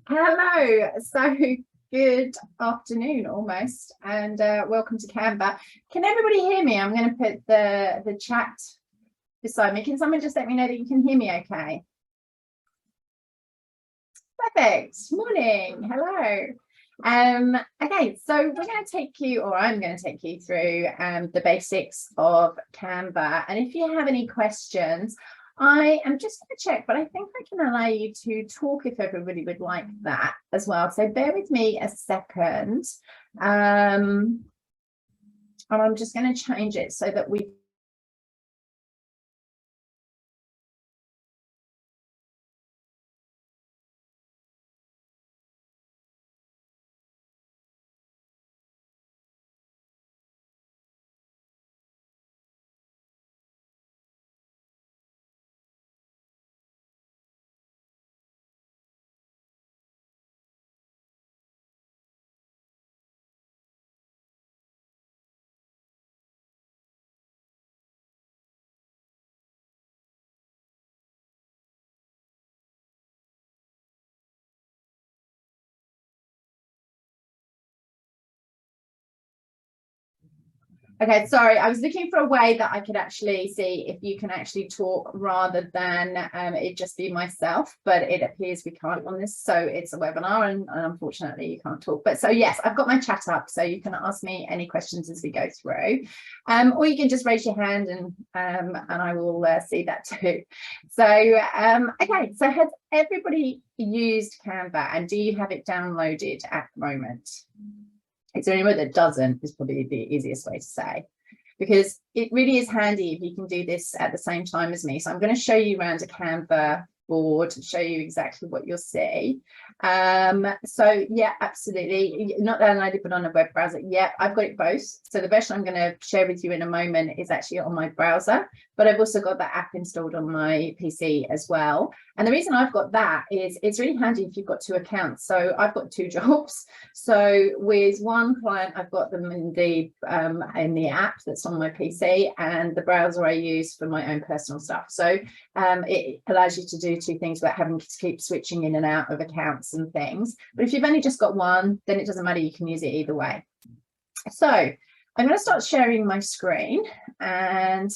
Hello, so good afternoon almost, and welcome to Canva. Can everybody hear me? I'm going to put the chat beside me. Can someone just let me know that you can hear me okay? Perfect. Morning. Hello. Okay, so we're going to take you, or I'm going to take you through the basics of Canva, and if you have any questions, I am just going to check, but I think I can allow you to talk if everybody would like that as well. So bear with me a second. And I'm just going to change it so that we Okay, sorry, I was looking for a way that I could actually see if you can actually talk rather than it just be myself, but it appears we can't on this. So it's a webinar and unfortunately you can't talk. But so yes, I've got my chat up so you can ask me any questions as we go through. Or you can just raise your hand and I will see that too. So, okay, so has everybody used Canva and do you have it downloaded at the moment? Is there anyone that doesn't is probably the easiest way to say, because it really is handy if you can do this at the same time as me. So I'm going to show you around a Canva board to show you exactly what you'll see. So yeah, absolutely. Not downloaded, but on a web browser. Yeah, I've got it both. So the version I'm going to share with you in a moment is actually on my browser, but I've also got the app installed on my PC as well. And the reason I've got that is it's really handy if you've got two accounts. So I've got two jobs. So with one client, I've got them in the app that's on my PC, and the browser I use for my own personal stuff. So it allows you to do two things without having to keep switching in and out of accounts and things. But if you've only just got one, then it doesn't matter, you can use it either way. So I'm going to start sharing my screen, and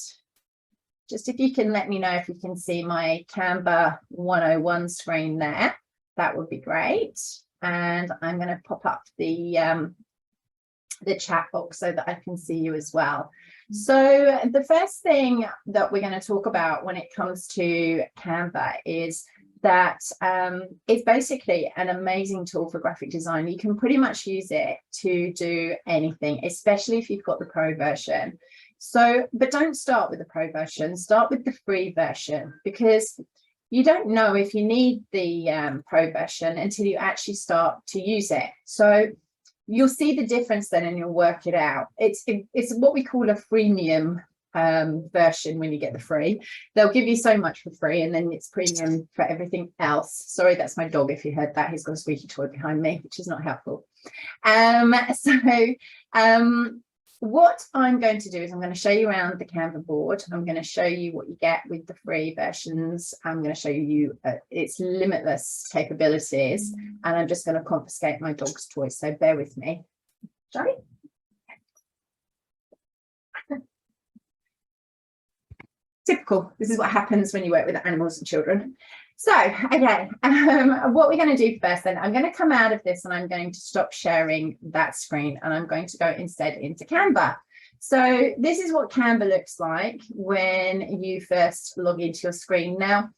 just if you can let me know if you can see my Canva 101 screen there, that would be great. And I'm going to pop up the chat box so that I can see you as well. So the first thing that we're going to talk about when it comes to Canva is that it's basically an amazing tool for graphic design. You can pretty much use it to do anything, especially if you've got the pro version. So, but don't start with the pro version, start with the free version, because you don't know if you need the pro version until you actually start to use it. So you'll see the difference then and you'll work it out. It's what we call a freemium version. When you get the free, they'll give you so much for free, and then it's premium for everything else. Sorry, that's my dog if you heard that. He's got a squeaky toy behind me, which is not helpful. What I'm going to do is I'm going to show you around the Canva board. I'm going to show you what you get with the free versions. I'm going to show you its limitless capabilities, and I'm just going to confiscate my dog's toy. So bear with me. Sorry. Typical. This is what happens when you work with animals and children. So, okay, what we're going to do first then, I'm going to come out of this and I'm going to stop sharing that screen, and I'm going to go instead into Canva. So this is what Canva looks like when you first log into your screen. Now,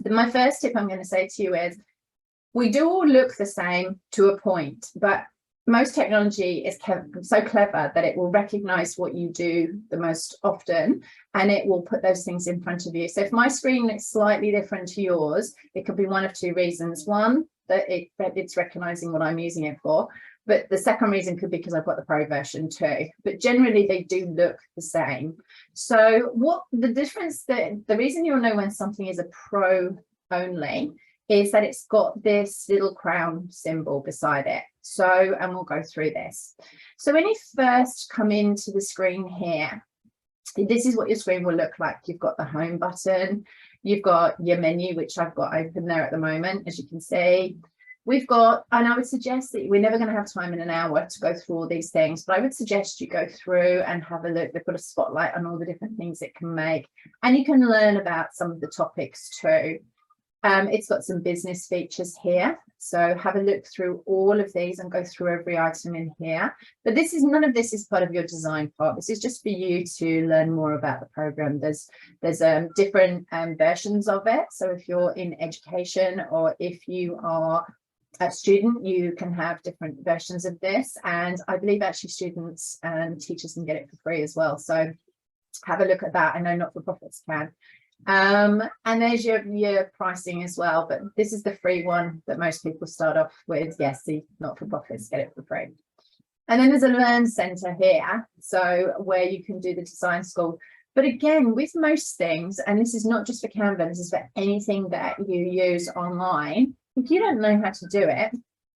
my first tip I'm going to say to you is we do all look the same to a point, but most technology is so clever that it will recognize what you do the most often, and it will put those things in front of you. So if my screen looks slightly different to yours, it could be one of two reasons. One, that it's recognizing what I'm using it for, but the second reason could be because I've got the pro version too. But generally they do look the same. So what the difference, the reason you'll know when something is a pro only is that it's got this little crown symbol beside it. So, and we'll go through this. So when you first come into the screen here, this is what your screen will look like. You've got the home button, You've got your menu, which I've got open there at the moment, as you can see. We've got, and I would suggest that we're never going to have time in an hour to go through all these things, but I would suggest you go through and have a look. They've got a spotlight on all the different things it can make, and you can learn about some of the topics too. It's got some business features here, so have a look through all of these and go through every item in here. But this is, none of this is part of your design part. This is just for you to learn more about the program. There's different versions of it. So if you're in education, or if you are a student, you can have different versions of this, and I believe actually students and teachers can get it for free as well. So have a look at that. I know not-for-profits can. And there's your pricing as well, but this is the free one that most people start off with. Yes, the not-for-profits get it for free. And then there's a learn center here, so where you can do the design school. But again, with most things, and this is not just for Canva, this is for anything that you use online, if you don't know how to do it,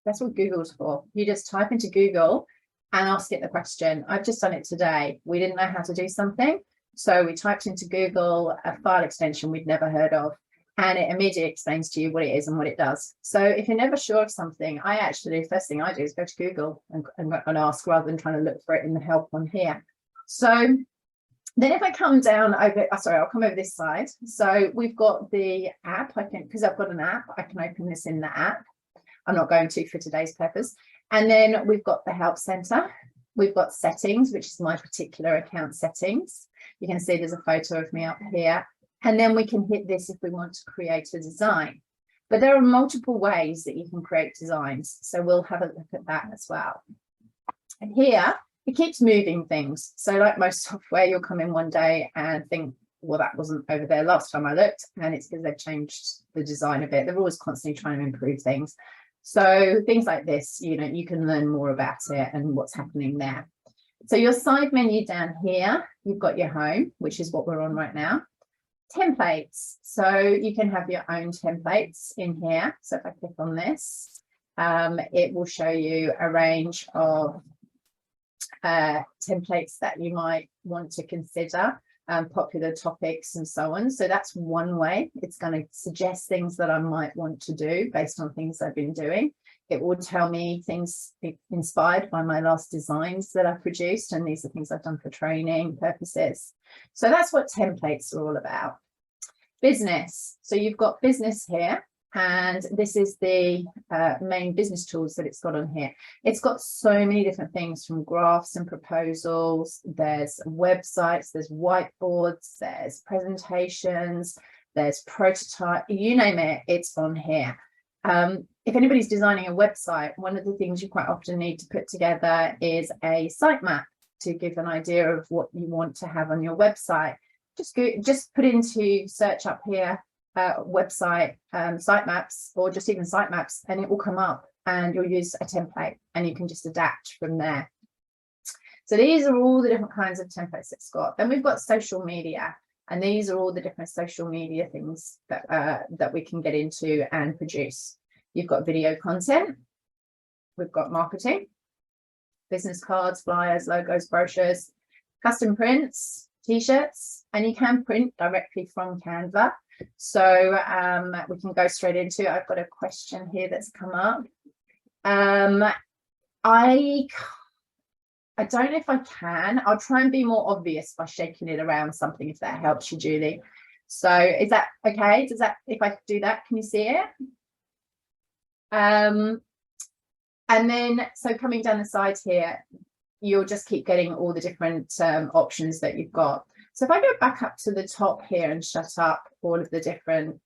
that's what Google's for. You just type into Google and ask it the question. I've just done it today. We didn't know how to do something, so we typed into Google a file extension we'd never heard of, and it immediately explains to you what it is and what it does. So if you're never sure of something, I actually, first thing I do is go to Google and ask, rather than trying to look for it in the help on here. So then if I come down over, sorry, I'll come over this side. So we've got the app. I can, because I've got an app, I can open this in the app. I'm not going to for today's purpose. And then we've got the help center. We've got settings, which is my particular account settings. You can see there's a photo of me up here. And then we can hit this if we want to create a design. But there are multiple ways that you can create designs. So we'll have a look at that as well. And here, it keeps moving things. So like most software, you'll come in one day and think, well, that wasn't over there last time I looked, and it's because they've changed the design a bit. They're always constantly trying to improve things. So things like this, you know, you can learn more about it and what's happening there. So your side menu down here, you've got your home, which is what we're on right now. Templates. So you can have your own templates in here. So if I click on this, it will show you a range of templates that you might want to consider, popular topics and so on. So that's one way. It's going to suggest things that I might want to do based on things I've been doing. It will tell me things inspired by my last designs that I've produced, and these are things I've done for training purposes. So that's what templates are all about. Business. So you've got business here, and this is the main business tools that it's got on here. It's got so many different things, from graphs and proposals, there's websites, there's whiteboards, there's presentations, there's prototype, you name it, it's on here. If anybody's designing a website, one of the things you quite often need to put together is a sitemap to give an idea of what you want to have on your website. Just put into search up here, website sitemaps, or just even sitemaps, and it will come up, and you'll use a template and you can just adapt from there. So these are all the different kinds of templates it's got. Then we've got social media, and these are all the different social media things that we can get into and produce. You've got video content, we've got marketing, business cards, flyers, logos, brochures, custom prints, t-shirts, and you can print directly from Canva. So we can go straight into it. I've got a question here that's come up. I don't know if I can. I'll try and be more obvious by shaking it around something, if that helps you, Julie. So is that okay? Does that, if I do that, can you see it? And then, so coming down the sides here, you'll just keep getting all the different options that you've got. So if I go back up to the top here and shut up all of the different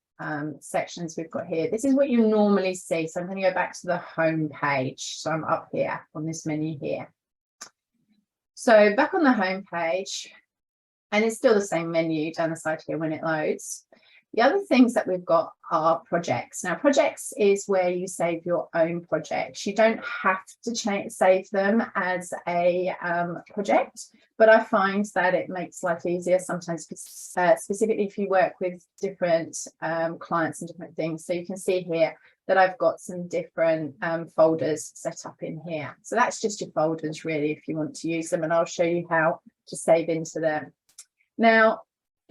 sections we've got here, this is what you normally see. So I'm going to go back to the home page. So I'm up here on this menu here. So back on the home page, and it's still the same menu down the side here when it loads. The other things that we've got are projects. Now, projects is where you save your own projects. You don't have to save them as a project, but I find that it makes life easier sometimes, specifically if you work with different clients and different things. So you can see here that I've got some different folders set up in here. So that's just your folders really, if you want to use them, and I'll show you how to save into them. Now,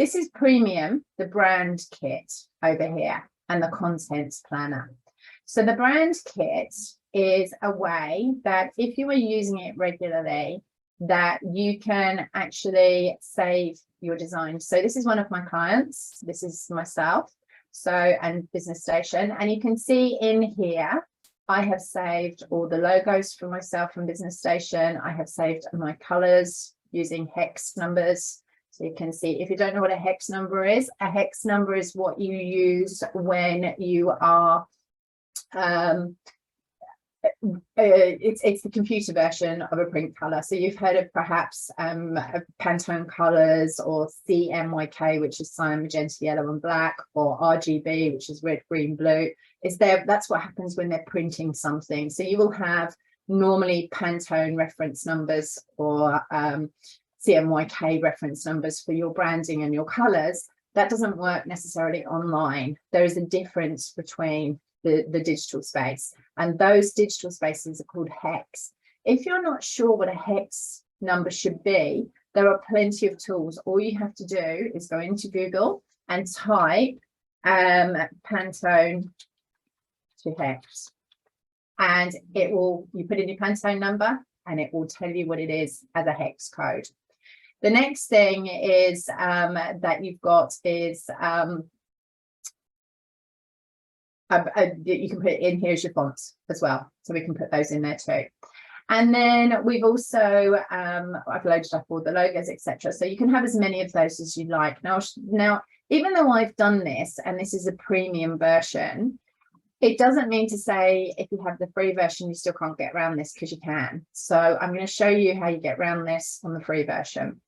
This is premium, the brand kit over here, and the contents planner. So the brand kit is a way that if you are using it regularly, that you can actually save your design. So this is one of my clients. This is myself. So, and Business Station. And you can see in here, I have saved all the logos for myself from Business Station. I have saved my colors using hex numbers. So you can see, if you don't know what a hex number is what you use when you are, it's the computer version of a print color. So you've heard of perhaps Pantone colors, or CMYK, which is cyan, magenta, yellow and black, or RGB, which is red, green, blue. That's what happens when they're printing something. So you will have normally Pantone reference numbers or CMYK reference numbers for your branding and your colors. That doesn't work necessarily online. There is a difference between the digital space, and those digital spaces are called hex. If you're not sure what a hex number should be, there are plenty of tools. All you have to do is go into Google and type Pantone to hex, and it will, you put in your Pantone number and it will tell you what it is as a hex code. The next thing is that you've got is you can put it in here as your fonts as well, so we can put those in there too. And then we've also I've loaded up all the logos, etc. So you can have as many of those as you like. Now, even though I've done this and this is a premium version, it doesn't mean to say if you have the free version you still can't get around this, because you can. So I'm going to show you how you get around this on the free version.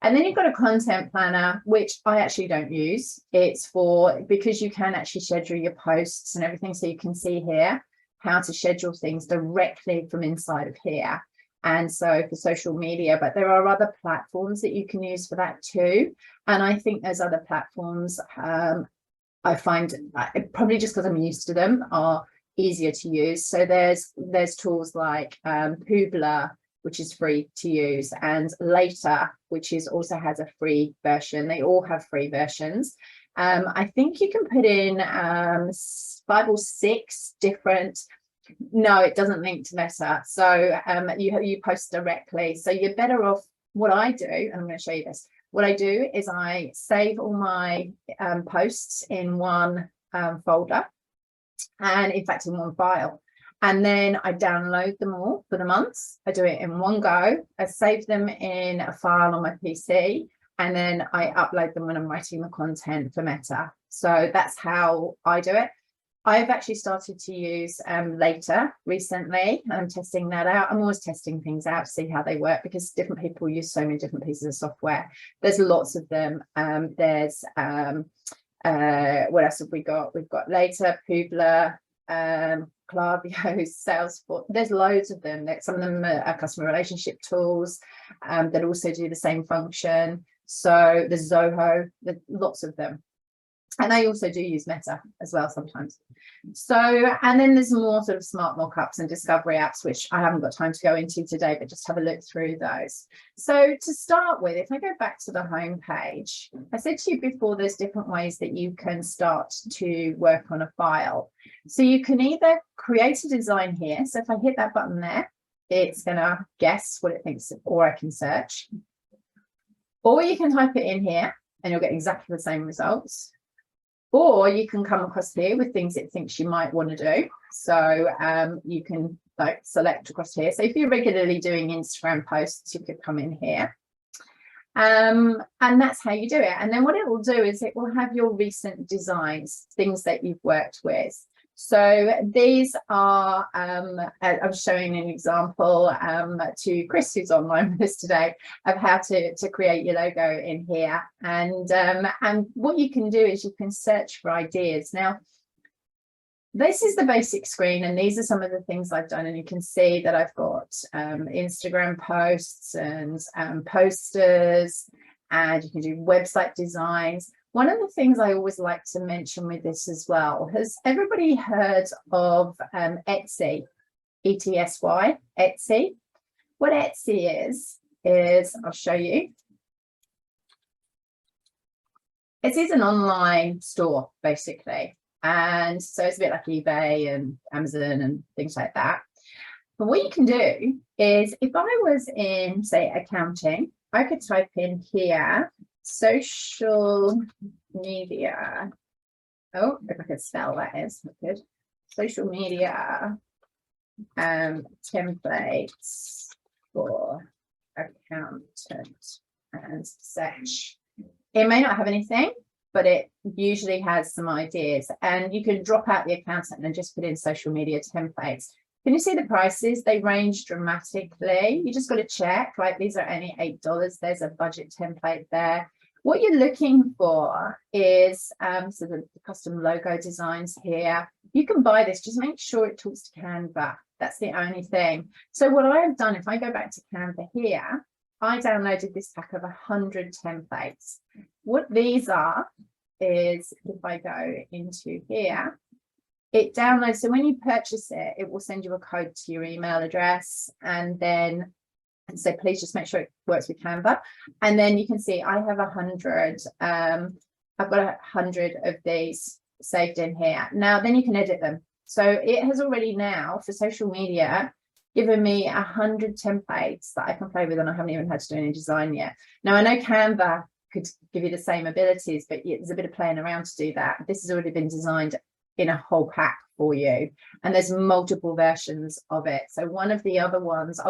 And then you've got a content planner, which I actually don't use. It's for, because you can actually schedule your posts and everything. So you can see here how to schedule things directly from inside of here. And so for social media, but there are other platforms that you can use for that too. And I think those other platforms, I find probably just because I'm used to them, are easier to use. So there's tools like Hoobla, which is free to use, and Later, which is also has a free version. They all have free versions. I think you can put in 5 or 6 different. No, it doesn't link to Meta. So you post directly. So you're better off. What I do, and I'm going to show you this. What I do is I save all my posts in one folder, and in fact in one file. And then I download them all for the months. I do it in one go. I save them in a file on my PC, and then I upload them when I'm writing the content for Meta. So that's how I do it. I've actually started to use Later recently. I'm testing that out. I'm always testing things out to see how they work, because different people use so many different pieces of software. There's lots of them. There's what else have we got? We've got Later, Hoobla, Klaviyo, Salesforce. There's loads of them. Some of them are customer relationship tools that also do the same function. So there's Zoho, there's lots of them. And I also do use Meta as well sometimes. So, and then there's more sort of smart mockups and discovery apps, which I haven't got time to go into today, but just have a look through those. So to start with, if I go back to the home page, I said to you before, there's different ways that you can start to work on a file. So you can either create a design here. So if I hit that button there, it's going to guess what it thinks, or I can search. Or you can type it in here and you'll get exactly the same results. Or you can come across here with things it thinks you might want to do. So you can like select across here. So if you're regularly doing Instagram posts, you could come in here. And that's how you do it. And then what it will do is it will have your recent designs, things that you've worked with. So these are, I'm showing an example to Chris, who's online with us today, of how to create your logo in here. And what you can do is you can search for ideas. Now, this is the basic screen, and these are some of the things I've done. And you can see that I've got Instagram posts and posters, and you can do website designs. One of the things I always like to mention with this as well, has everybody heard of Etsy, E-T-S-Y, Etsy? What Etsy is I'll show you. it is an online store basically. And so it's a bit like eBay and Amazon and things like that. But what you can do is, if I was in, say, accounting, I could type in here, social media. Oh, if I could spell that is good. Social media templates for accountant and search. It may not have anything, but it usually has some ideas, and you can drop out the accountant and just put in social media templates. Can you see the prices? They range dramatically. You just got to check, like these are only $8. There's a budget template there. What you're looking for is so the custom logo designs here. You can buy this, just make sure it talks to Canva. That's the only thing. So what I have done, if I go back to Canva here, I downloaded this pack of 100 templates. What these are is, if I go into here, it downloads. So when you purchase it, it will send you a code to your email address, and then so please just make sure it works with Canva. And then you can see I have 100. I've got 100 of these saved in here. Now then you can edit them. So it has already now for social media given me 100 templates that I can play with, and I haven't even had to do any design yet. Now I know Canva could give you the same abilities, but there's a bit of playing around to do that. This has already been designed in a whole pack for you, and there's multiple versions of it. So one of the other ones,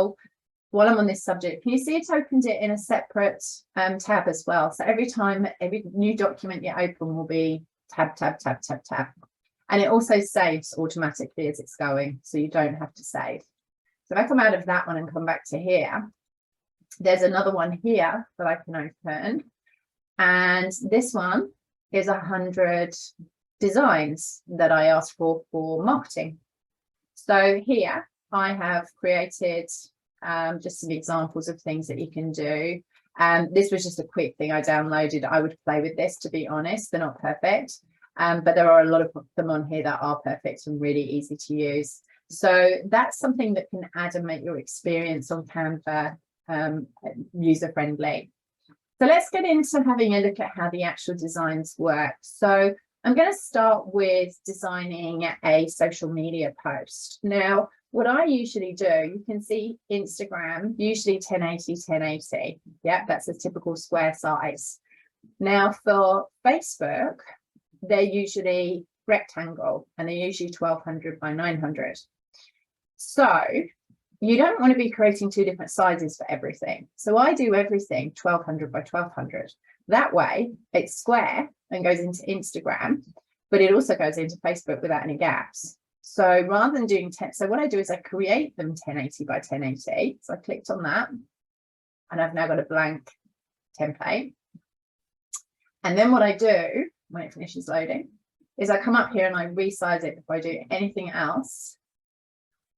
while I'm on this subject, can you see it opened it in a separate tab as well? So every time, every new document you open will be tab, tab, tab, tab, tab. And it also saves automatically as it's going, so you don't have to save. So if I come out of that one and come back to here, there's another one here that I can open. And this one is 100 designs that I asked for marketing. So here I have created just some examples of things that you can do. This was just a quick thing I downloaded. I would play with this, to be honest. They're not perfect, but there are a lot of them on here that are perfect and really easy to use. So that's something that can add and make your experience on Canva user-friendly. So let's get into having a look at how the actual designs work. So I'm going to start with designing a social media post. Now, what I usually do, you can see Instagram, usually 1080, 1080. Yeah, that's a typical square size. Now for Facebook, they're usually rectangle, and they're usually 1200 by 900. So you don't want to be creating two different sizes for everything. So I do everything 1200 by 1200. That way it's square and goes into Instagram, but it also goes into Facebook without any gaps. So rather than doing 10, so what I do is I create them 1080 by 1080. So I clicked on that, and I've now got a blank template. And then what I do when it finishes loading is I come up here and I resize it before I do anything else.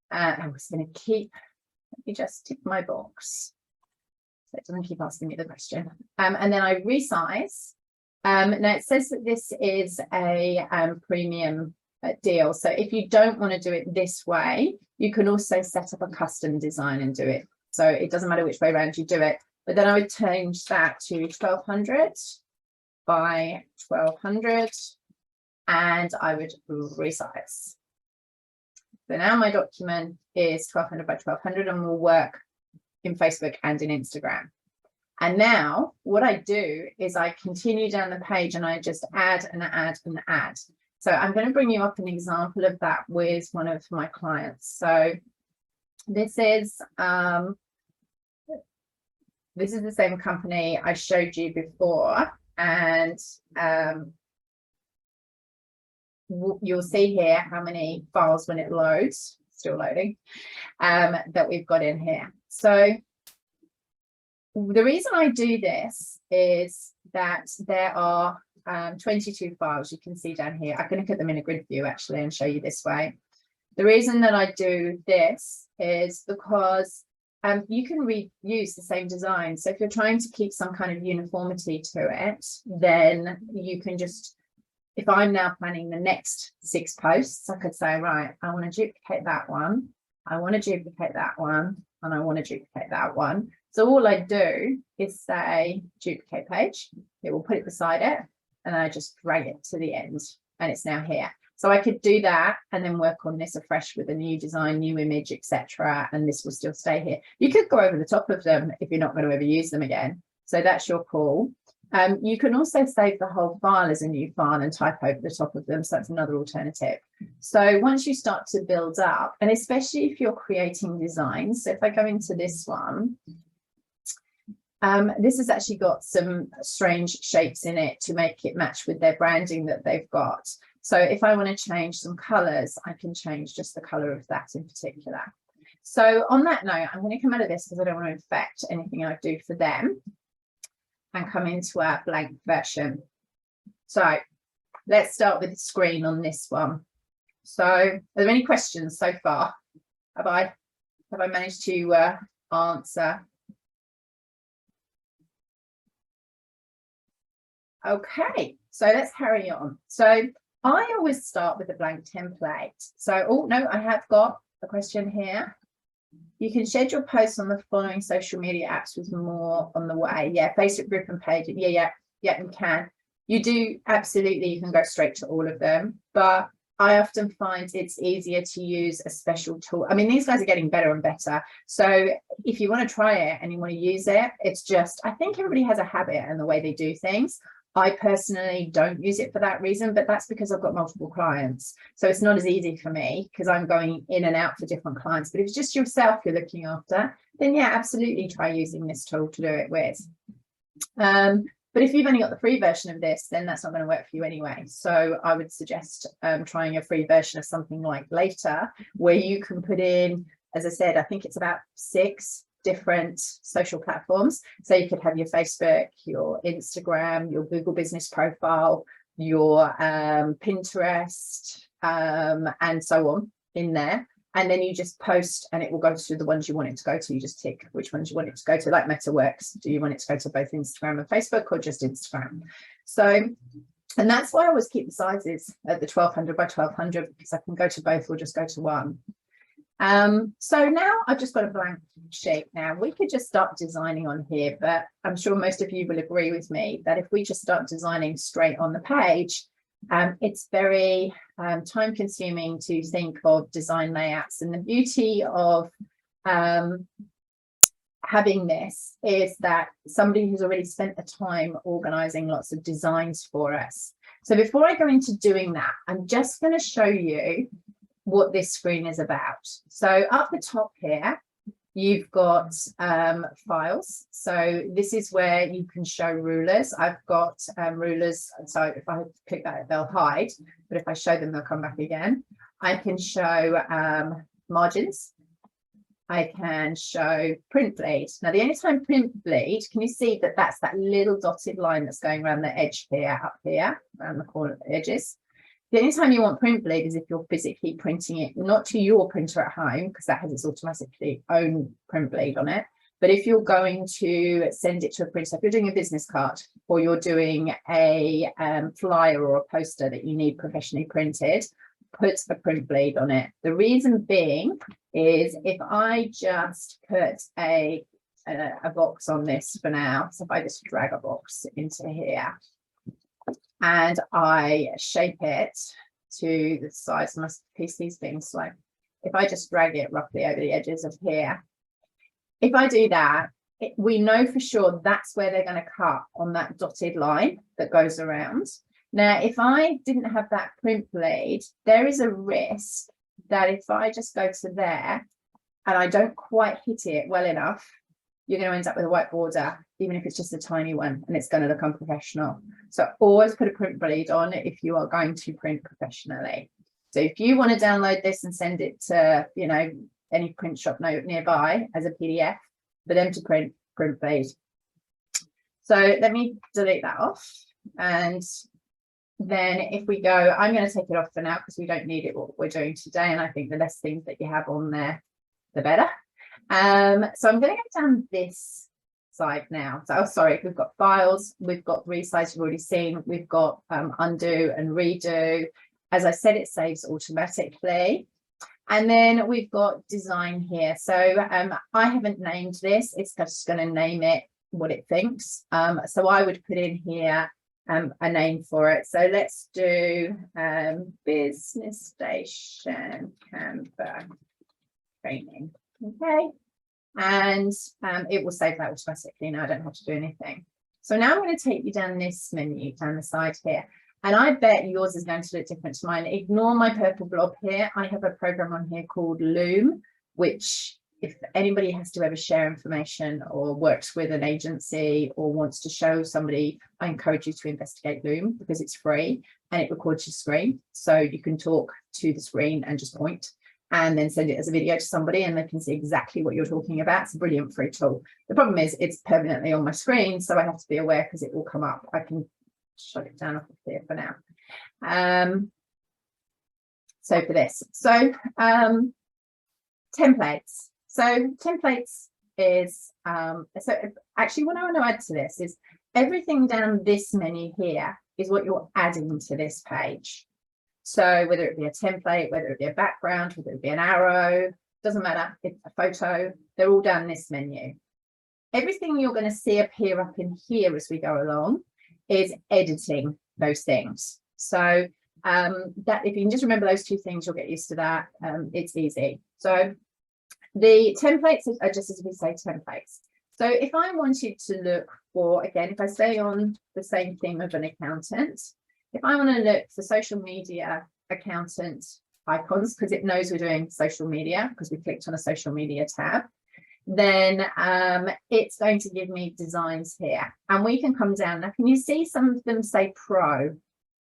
I'm just going to let me just tick my box so it doesn't keep asking me the question. And then I resize. Now it says that this is a premium deal. So if you don't want to do it this way, you can also set up a custom design and do it. So it doesn't matter which way around you do it. But then I would change that to 1200 by 1200, and I would resize. So now my document is 1200 by 1200 and will work in Facebook and in Instagram. And now what I do is I continue down the page and I just add and add and add. So I'm going to bring you up an example of that with one of my clients. So this is the same company I showed you before, and you'll see here how many files when it loads, still loading, that we've got in here. So the reason I do this is that there are 22 files you can see down here. I can look at them in a grid view actually and show you this way. The reason that I do this is because you can reuse the same design. So if you're trying to keep some kind of uniformity to it, then you can just, if I'm now planning the next 6 posts, I could say, right, I want to duplicate that one, I want to duplicate that one, and I want to duplicate that one. So all I do is say duplicate page. It will put it beside it, and I just drag it to the end, and it's now here. So I could do that and then work on this afresh with a new design, new image, etc. And this will still stay here. You could go over the top of them if you're not going to ever use them again. So that's your call. You can also save the whole file as a new file and type over the top of them. So that's another alternative. So once you start to build up, and especially if you're creating designs, so if I go into this one, this has actually got some strange shapes in it to make it match with their branding that they've got. So if I want to change some colors, I can change just the color of that in particular. So on that note, I'm going to come out of this because I don't want to affect anything I do for them, and come into our blank version. So let's start with the screen on this one. So are there any questions so far? Have I managed to answer? Okay, so let's carry on. So I always start with a blank template. So, oh no, I have got a question here. You can schedule posts on the following social media apps with more on the way. Yeah, Facebook group and page. Yeah, you can. You do, absolutely, you can go straight to all of them. But I often find it's easier to use a special tool. I mean, these guys are getting better and better. So if you want to try it and you want to use it, it's just, I think everybody has a habit and the way they do things. I personally don't use it for that reason, but that's because I've got multiple clients. So it's not as easy for me because I'm going in and out for different clients. But if it's just yourself you're looking after, then yeah, absolutely try using this tool to do it with. But if you've only got the free version of this, then that's not going to work for you anyway. So I would suggest trying a free version of something like Later, where you can put in, as I said, I think it's about 6 different social platforms. So you could have your Facebook, your Instagram, your Google business profile, your Pinterest, and so on in there. And then you just post and it will go to the ones you want it to go to. You just tick which ones you want it to go to, like Meta works. Do you want it to go to both Instagram and Facebook, or just Instagram? So, and that's why I always keep the sizes at the 1200 by 1200, because I can go to both or just go to one. So now I've just got a blank sheet. Now we could just start designing on here, but I'm sure most of you will agree with me that if we just start designing straight on the page, it's very time consuming to think of design layouts. And the beauty of having this is that somebody who's already spent the time organizing lots of designs for us. So before I go into doing that, I'm just going to show you what this screen is about. So up the top here, you've got files. So this is where you can show rulers. I've got rulers. So if I click that, they'll hide. But if I show them, they'll come back again. I can show margins. I can show print bleed. Now, the only time print bleed, can you see that that's that little dotted line that's going around the edge here, up here, around the corner of the edges? The only time you want print bleed is if you're physically printing it, not to your printer at home, because that has its automatically own print bleed on it. But if you're going to send it to a printer, if you're doing a business card or you're doing a flyer or a poster that you need professionally printed, put a print bleed on it. The reason being is if I just put a box on this for now, so if I just drag a box into here, and I shape it to the size, I must piece these things like, if I just drag it roughly over the edges of here, if I do that, we know for sure that's where they're going to cut on that dotted line that goes around. Now, if I didn't have that print bleed, there is a risk that if I just go to there and I don't quite hit it well enough, you're going to end up with a white border, even if it's just a tiny one, and it's going to look unprofessional. So always put a print bleed on if you are going to print professionally. So if you want to download this and send it to, you know, any print shop nearby as a PDF, for them to print bleed. So let me delete that off. And then if we go, I'm going to take it off for now because we don't need it what we're doing today. And I think the less things that you have on there, the better. So I'm going to go down this side now. So, oh, sorry, we've got files, we've got resize, you've already seen, we've got undo and redo. As I said, it saves automatically. And then we've got design here. So I haven't named this, it's just going to name it what it thinks. So I would put in here a name for it. So let's do Business Station Canva training. Okay. And it will save that automatically. Now I don't have to do anything. So now I'm going to take you down this menu down the side here. And I bet yours is going to look different to mine. Ignore my purple blob here. I have a program on here called Loom, which if anybody has to ever share information or works with an agency or wants to show somebody, I encourage you to investigate Loom because it's free and it records your screen. So you can talk to the screen and just point and then send it as a video to somebody and they can see exactly what you're talking about. It's a brilliant free tool. The problem is it's permanently on my screen, so I have to be aware because it will come up. I can shut it down off of here for now. So for this, so templates. So templates is so actually what I want to add to this is everything down this menu here is what you're adding to this page. So whether it be a template, whether it be a background, whether it be an arrow, doesn't matter, it's a photo, they're all down this menu. Everything you're going to see appear up in here as we go along is editing those things. So that if you can just remember those two things, you'll get used to that. It's easy. So the templates are just as we say templates. So if I wanted to look for, again, if I stay on the same theme of an accountant, if I want to look for social media accountant icons, because it knows we're doing social media because we clicked on a social media tab, then it's going to give me designs here and we can come down. Now, can you see some of them say pro?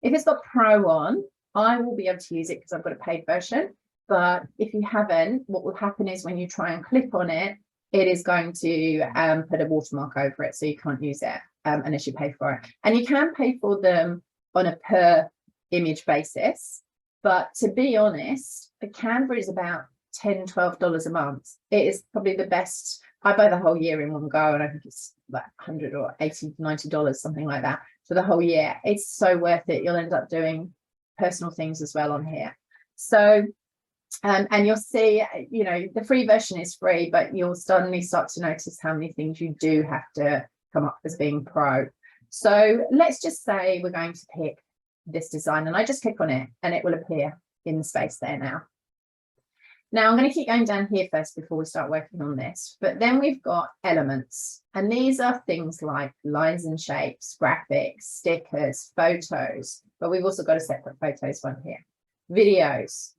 If it's got pro on, I will be able to use it because I've got a paid version. But if you haven't, what will happen is when you try and click on it, it is going to put a watermark over it. So you can't use it unless you pay for it. And you can pay for them on a per image basis. But to be honest, the Canva is about $10, $12 a month. It is probably the best. I buy the whole year in one go, and I think it's like $100 or $80, $90, something like that for the whole year. It's so worth it. You'll end up doing personal things as well on here. So, and you'll see, you know, the free version is free, but you'll suddenly start to notice how many things you do have to come up as being pro. So let's just say we're going to pick this design, and I just click on it and it will appear in the space there now. Now I'm going to keep going down here first before we start working on this, but then we've got elements, and these are things like lines and shapes, graphics, stickers, photos, but we've also got a separate photos one here, videos,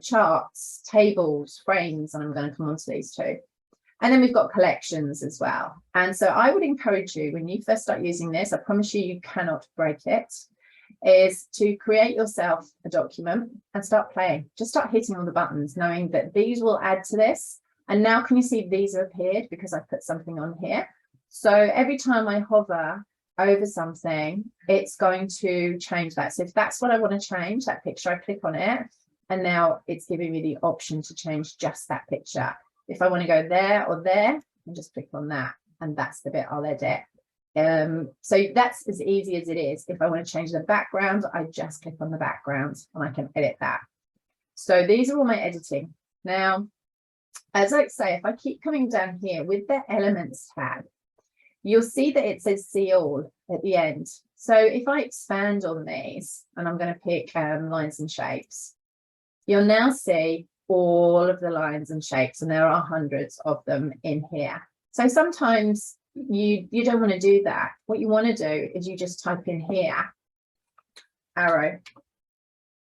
charts, tables, frames, and I'm going to come on to these two. And then we've got collections as well. And so I would encourage you, when you first start using this, I promise you, you cannot break it, is to create yourself a document and start playing. Just start hitting all the buttons, knowing that these will add to this. And now can you see these have appeared because I put something on here? So every time I hover over something, it's going to change that. So if that's what I want to change, that picture, I click on it, and now it's giving me the option to change just that picture. If I want to go there or there, I just click on that, and that's the bit I'll edit. So that's as easy as it is. If I want to change the background, I just click on the background and I can edit that. So these are all my editing. Now, as I say, if I keep coming down here with the elements tab, you'll see that it says see all at the end. So if I expand on these, and I'm going to pick lines and shapes, you'll now see all of the lines and shapes, and there are hundreds of them in here. So sometimes you don't want to do that. What you want to do is you just type in here arrow,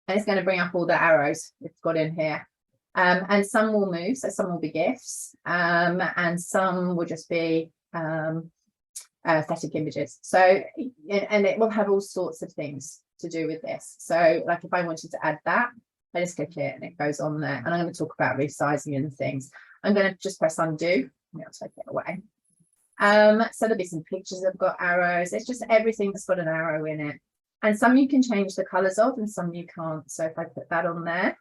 and it's going to bring up all the arrows it's got in here. And some will move, so some will be GIFs, and some will just be static images. So, and it will have all sorts of things to do with this. So like if I wanted to add that, I just click it and it goes on there. And I'm going to talk about resizing and things. I'm going to just press undo. I'll take it away. So there'll be some pictures that have got arrows. It's just everything that's got an arrow in it. And some you can change the colors of and some you can't. So if I put that on there,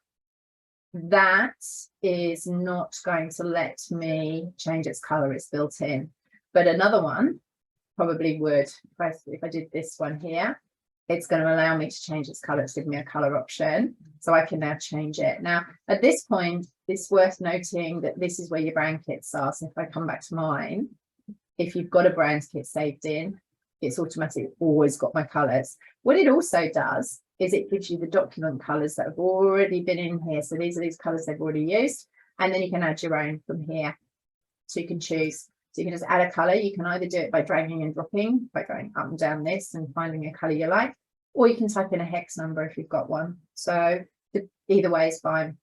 that is not going to let me change its color. It's built in. But another one probably would. If I did this one here, it's going to allow me to change its color. It's giving me a color option. So I can now change it. Now, at this point, it's worth noting that this is where your brand kits are. So if I come back to mine, if you've got a brand kit saved in, it's automatically always got my colors. What it also does is it gives you the document colors that have already been in here. So these are these colors they've already used, and then you can add your own from here. So you can choose. So you can just add a color. You can either do it by dragging and dropping, by going up and down this and finding a color you like, or you can type in a hex number if you've got one. So either way is fine.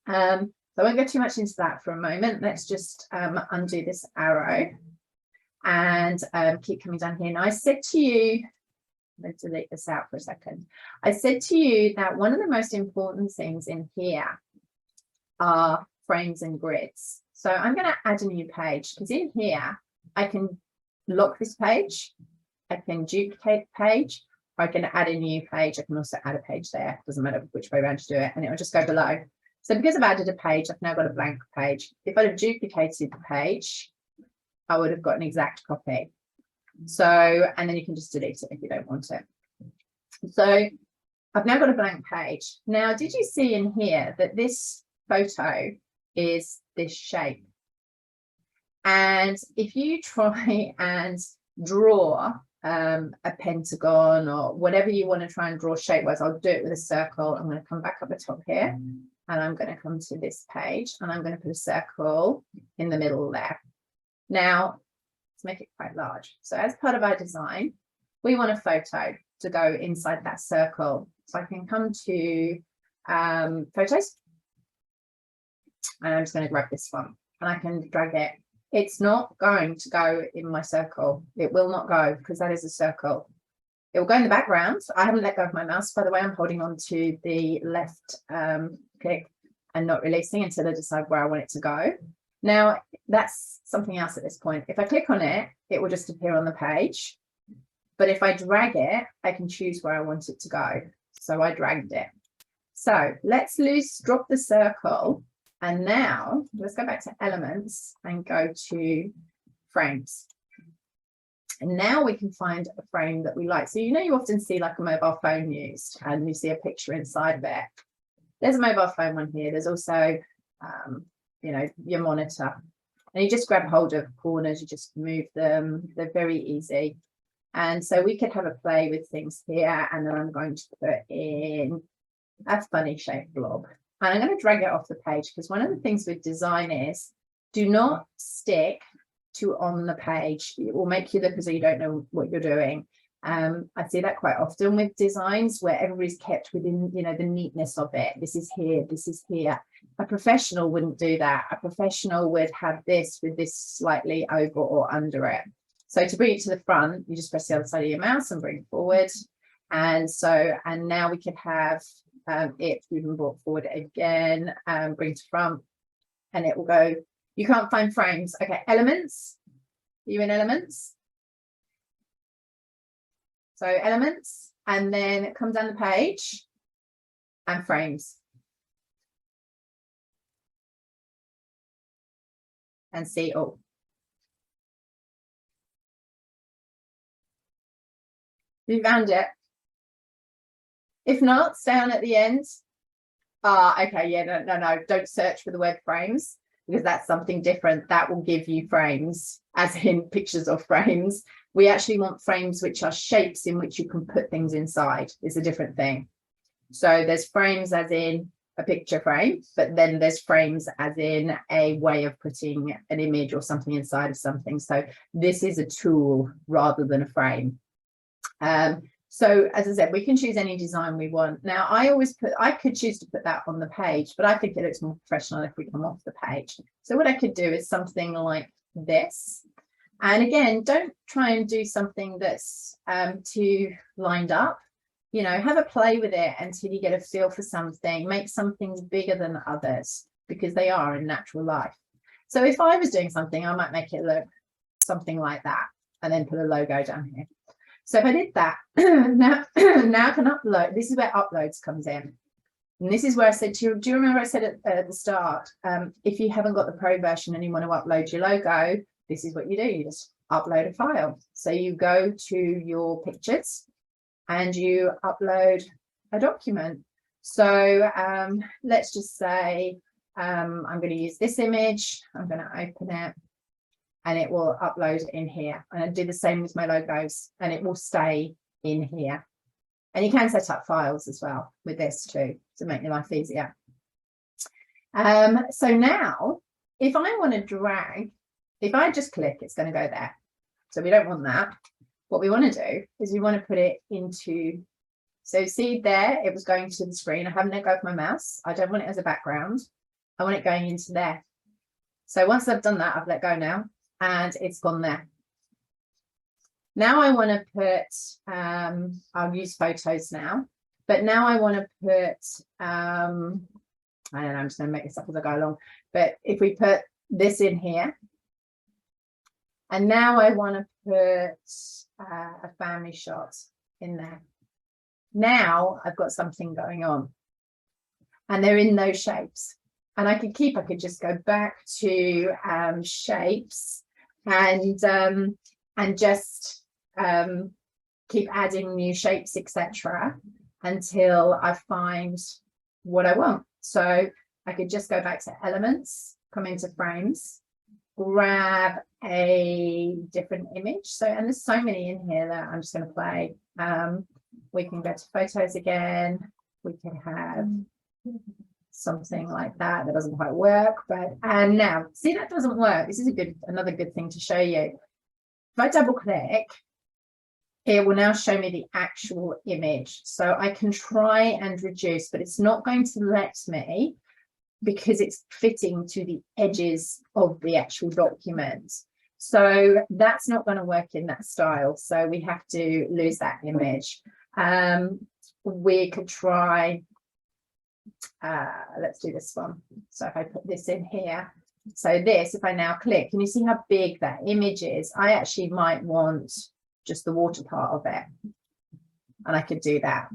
So I won't go too much into that for a moment. Let's just undo this arrow and keep coming down here. Now I said to you, let's delete this out for a second. I said to you that one of the most important things in here are frames and grids. So I'm going to add a new page, because in here I can lock this page, I can duplicate the page, or I can add a new page. I can also add a page there. Doesn't matter which way around to do it, and it will just go below. So because I've added a page, I've now got a blank page. If I'd have duplicated the page, I would have got an exact copy. So, and then you can just delete it if you don't want it. So I've now got a blank page. Now, did you see in here that this photo is this shape? And if you try and draw a pentagon or whatever you want to try and draw shape-wise, I'll do it with a circle. I'm going to come back up the top here, and I'm going to come to this page, and I'm going to put a circle in the middle there. Now, let's make it quite large. So as part of our design, we want a photo to go inside that circle. So I can come to photos, and I'm just going to grab this one, and I can drag it. It's not going to go in my circle. It will not go, because that is a circle. It will go in the background. I haven't let go of my mouse, by the way. I'm holding on to the left click and not releasing until I decide where I want it to go. Now, that's something else at this point. If I click on it, it will just appear on the page. But if I drag it, I can choose where I want it to go. So I dragged it. So let's drop the circle. And now let's go back to elements and go to frames. And now we can find a frame that we like. So, you know, you often see like a mobile phone used, and you see a picture inside of it. There's a mobile phone one here. There's also, you know, your monitor. And you just grab hold of corners, you just move them. They're very easy. And so we could have a play with things here. And then I'm going to put in a funny shaped blob. And I'm going to drag it off the page, because one of the things with design is do not stick to on the page. It will make you look as though you don't know what you're doing. I see that quite often with designs where everybody's kept within, you know, the neatness of it. This is here, this is here. A professional wouldn't do that. A professional would have this with this slightly over or under it. So to bring it to the front, you just press the other side of your mouse and bring it forward. And so, and now we could have it even brought forward again, bring to front, and it will go. You can't find frames. Okay, elements. Are you in elements? So elements, and then come down the page and frames. And see all. You found it. If not, stay on at the end. Okay, yeah, no, don't search for the word frames, because that's something different. That will give you frames, as in pictures of frames. We actually want frames which are shapes in which you can put things inside. It's a different thing. So there's frames as in a picture frame, but then there's frames as in a way of putting an image or something inside of something. So this is a tool rather than a frame. So as I said, we can choose any design we want. Now, I could choose to put that on the page, but I think it looks more professional if we come off the page. So what I could do is something like this. And again, don't try and do something that's too lined up. You know, have a play with it until you get a feel for something. Make some things bigger than others, because they are in natural life. So if I was doing something, I might make it look something like that, and then put a logo down here. So if I did that, now I can upload. This is where uploads comes in. And this is where I said to you, do you remember I said at the start, if you haven't got the pro version and you want to upload your logo, this is what you do. You just upload a file. So you go to your pictures and you upload a document. So let's just say I'm going to use this image. I'm going to open it. and it will upload in here. And I do the same with my logos, and it will stay in here. And you can set up files as well with this too to make your life easier. So now, if I want to drag, if I just click, it's going to go there. So we don't want that. What we want to do is we want to put it into, so see there, it was going to the screen. I haven't let go of my mouse. I don't want it as a background. I want it going into there. So once I've done that, I've let go now, and it's gone there. Now I want to put, I'll use photos now, but now I want to put, I don't know, I'm just going to make this up as I go along. But if we put this in here, and now I want to put a family shot in there. Now I've got something going on, and they're in those shapes. And I could just go back to shapes and just keep adding new shapes, etc., until I find what I want. So I could just go back to elements, come into frames, grab a different image. So, and there's so many in here that I'm just going to play. We can go to photos again. We can have something like that. That doesn't quite work, but and now see, that doesn't work. This is another good thing to show you. If I double click, it will now show me the actual image. So I can try and reduce, but it's not going to let me because it's fitting to the edges of the actual document. So that's not going to work in that style. So we have to lose that image. We could try, let's do this one. So if I put this in here, so this, if I now click, can you see how big that image is? I actually might want just the water part of it, and I could do that.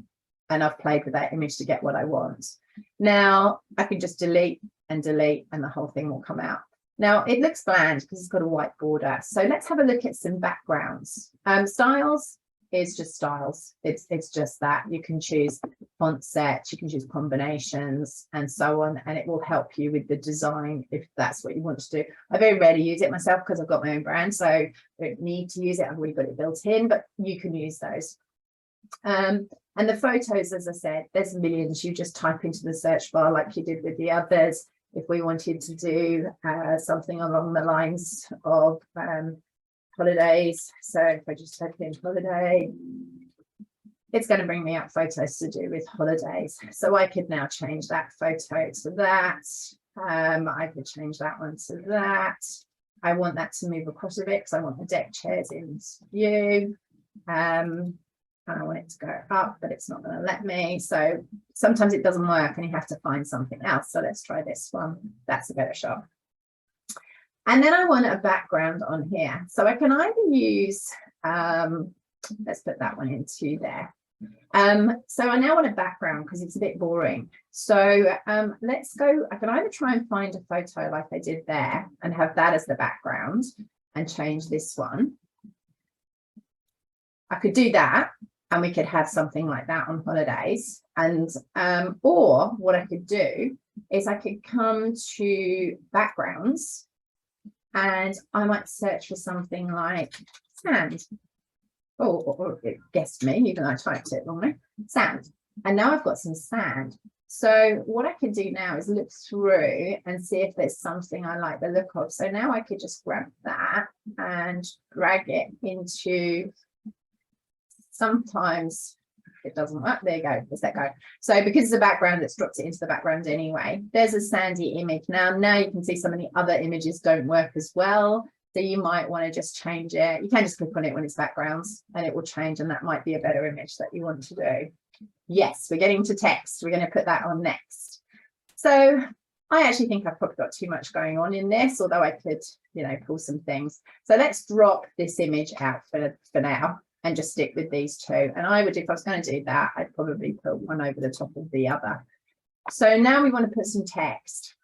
And I've played with that image to get what I want. Now I can just delete, and the whole thing will come out. Now it looks bland because it's got a white border. So let's have a look at some backgrounds. Styles is just styles. It's just that you can choose font sets, you can choose combinations and so on, and it will help you with the design if that's what you want to do. I very rarely use it myself because I've got my own brand, so I don't need to use it. I've already got it built in, but you can use those. And the photos, as I said, there's millions. You just type into the search bar like you did with the others. If we wanted to do something along the lines of holidays, so if I just type in holiday, it's going to bring me up photos to do with holidays. So I could now change that photo to that. I could change that one to that. I want that to move across a bit because I want the deck chairs in view. And I want it to go up, but it's not going to let me. So sometimes it doesn't work and you have to find something else. So let's try this one. That's a better shot. And then I want a background on here. So I can either use, let's put that one into there. So I now want a background because it's a bit boring. So let's go, I can either try and find a photo like I did there and have that as the background and change this one. I could do that. And we could have something like that on holidays. And or what I could do is I could come to backgrounds and I might search for something like sand. Or it guessed me, even though I typed it wrongly. Sand. And now I've got some sand. So what I could do now is look through and see if there's something I like the look of. So now I could just grab that and drag it into. Sometimes it doesn't work. There you go. Let's let go. So because it's a background, it's dropped it into the background anyway. There's a sandy image. Now you can see some of the other images don't work as well. So you might want to just change it. You can just click on it when it's backgrounds and it will change. And that might be a better image that you want to do. Yes, we're getting to text. We're going to put that on next. So I actually think I've probably got too much going on in this, although I could, pull some things. So let's drop this image out for now. And just stick with these two. And I would, if I was going to do that, I'd probably put one over the top of the other. So now we want to put some text.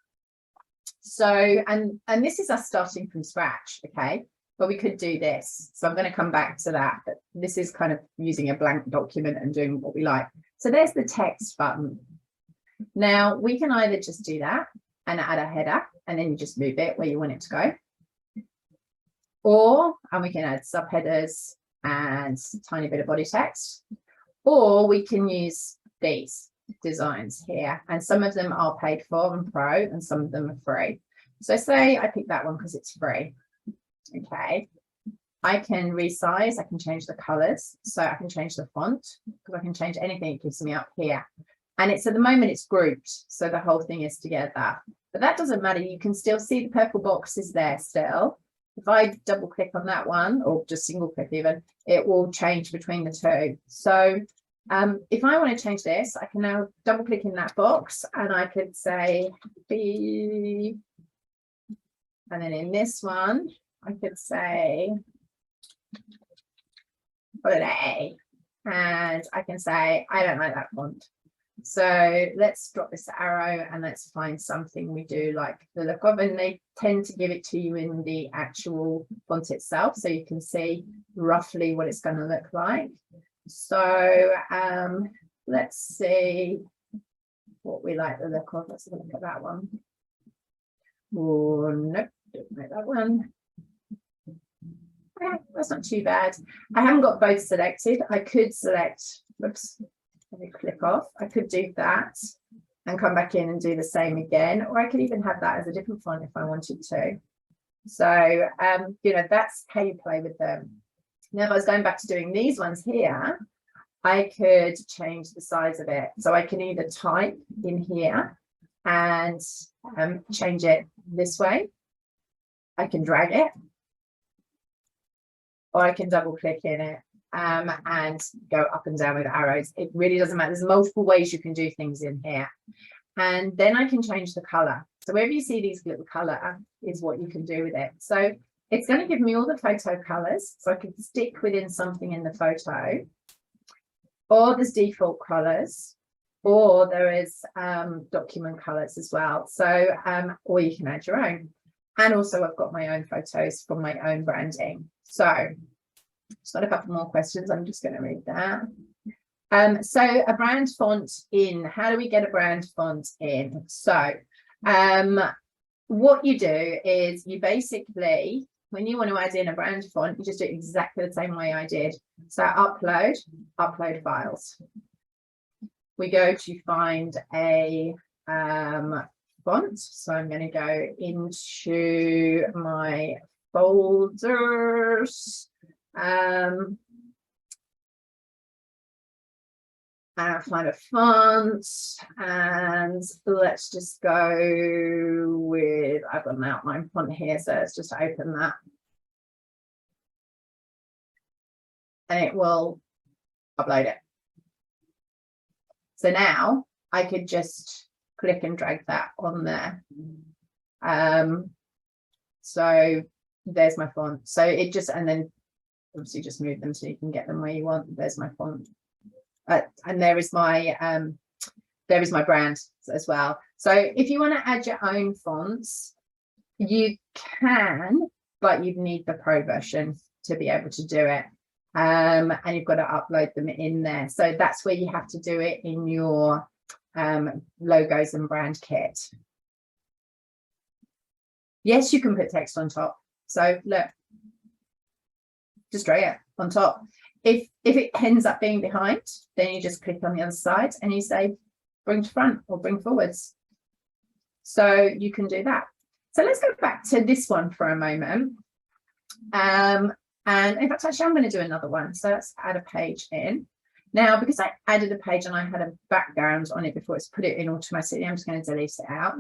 So, and this is us starting from scratch, okay? But we could do this. So I'm going to come back to that. But this is kind of using a blank document and doing what we like. So there's the text button. Now we can either just do that and add a header, and then you just move it where you want it to go. and we can add subheaders and a tiny bit of body text, or we can use these designs here, and some of them are paid for and pro, and some of them are free. So say I pick that one because it's free. Okay, I can resize, I can change the colors, so I can change the font, because I can change anything it gives me up here. And it's at the moment it's grouped, so the whole thing is together. But that doesn't matter, you can still see the purple box is there still. If I double click on that one, or just single click even, it will change between the two. So if I want to change this, I can now double click in that box, and I could say B, and then in this one, I could say holiday, and I can say I don't like that font. So let's drop this arrow and let's find something we do like the look of, and they tend to give it to you in the actual font itself, so you can see roughly what it's going to look like. So let's see what we like the look of. Let's have a look at that one. Oh, nope, don't like that one. Okay, that's not too bad. I haven't got both selected. I could select, whoops, let me click off. I could do that and come back in and do the same again, or I could even have that as a different font if I wanted to. So, you know, that's how you play with them. Now, if I was going back to doing these ones here, I could change the size of it. So I can either type in here and change it this way. I can drag it, or I can double click in it and go up and down with arrows. It really doesn't matter. There's multiple ways you can do things in here. And then I can change the color. So wherever you see these little color is what you can do with it. So it's going to give me all the photo colors. So I can stick within something in the photo, or there's default colors, or there is document colors as well. So, or you can add your own. And also I've got my own photos from my own branding. So just got a couple more questions. I'm just going to read that. So a brand font in, how do we get a brand font in? So what you do is you basically, when you want to add in a brand font, you just do it exactly the same way I did. So upload files. We go to find a font. So I'm going to go into my folders. And I'll find a font, and let's just go with, I've got an outline font here, so let's just open that. And it will upload it. So now I could just click and drag that on there. So there's my font. So it just, and then obviously just move them so you can get them where you want. There's my font. And there is my brand as well. So if you want to add your own fonts, you can, but you'd need the pro version to be able to do it. And you've got to upload them in there. So that's where you have to do it in your logos and brand kit. Yes, you can put text on top. So look, just drag it on top. If it ends up being behind, then you just click on the other side and you say bring to front or bring forwards. So you can do that. So let's go back to this one for a moment. And in fact, actually, I'm going to do another one. So let's add a page in. Now, because I added a page and I had a background on it before it's put it in automatically, I'm just going to delete it out.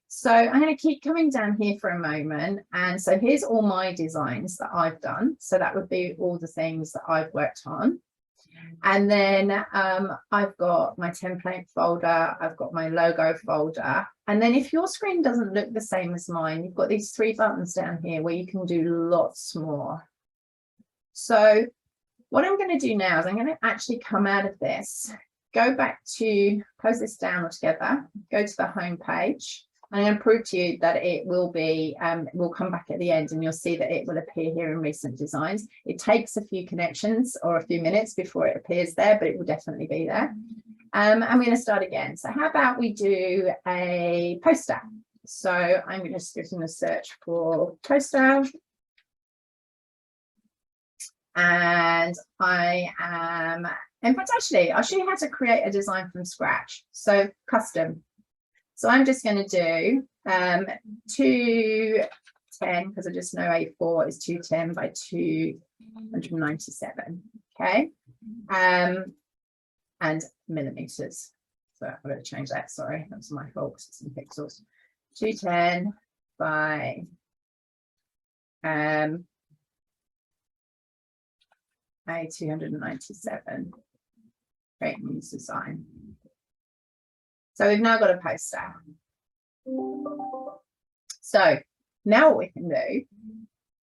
So I'm going to keep coming down here for a moment. And so here's all my designs that I've done. So that would be all the things that I've worked on. And then I've got my template folder. I've got my logo folder. And then if your screen doesn't look the same as mine, you've got these 3 buttons down here where you can do lots more. So what I'm going to do now is I'm going to actually come out of this, go back to, close this down altogether, go to the home page. I'm going to prove to you that it will be, we'll come back at the end and you'll see that it will appear here in recent designs. It takes a few connections or a few minutes before it appears there, but it will definitely be there. I'm going to start again. So how about we do a poster? So I'm just going to search for poster. And I am, in fact, actually, I'll show you how to create a design from scratch. So custom. So I'm just going to do 210, because I just know A4 is 210 by 297. Okay. And millimeters. So I'm going to change that. Sorry, that was my fault. It's in pixels. 210 by A297. Create new design. So we've now got a poster. So now what we can do,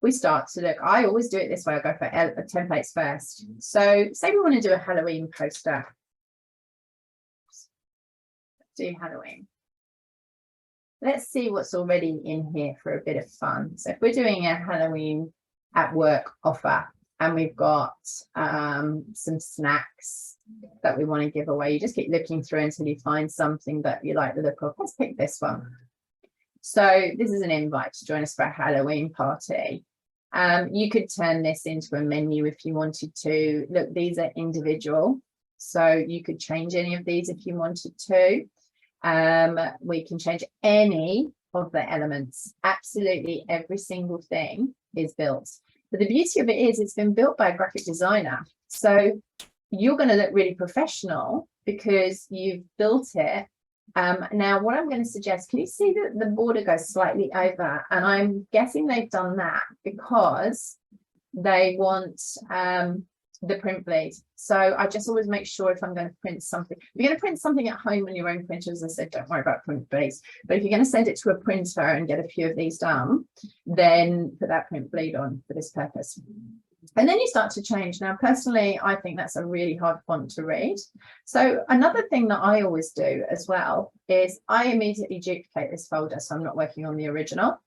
we start to look. I always do it this way. I go for templates first. So say we want to do a Halloween poster. Do Halloween. Let's see what's already in here for a bit of fun. So if we're doing a Halloween at work offer and we've got some snacks that we want to give away, you just keep looking through until you find something that you like the look of. Let's pick this one. So this is an invite to join us for a Halloween party. You could turn this into a menu if you wanted to. Look, these are individual, so you could change any of these if you wanted to. We can change any of the elements. Absolutely every single thing is built. But the beauty of it is it's been built by a graphic designer. So you're going to look really professional because you've built it. Now, what I'm going to suggest, can you see that the border goes slightly over? And I'm guessing they've done that because they want the print bleed. So I just always make sure if I'm going to print something, if you're going to print something at home on your own printer, as I said, don't worry about print bleeds. But if you're going to send it to a printer and get a few of these done, then put that print bleed on for this purpose. And then you start to change. Now, personally, I think that's a really hard font to read. So another thing that I always do as well is I immediately duplicate this folder. So I'm not working on the original.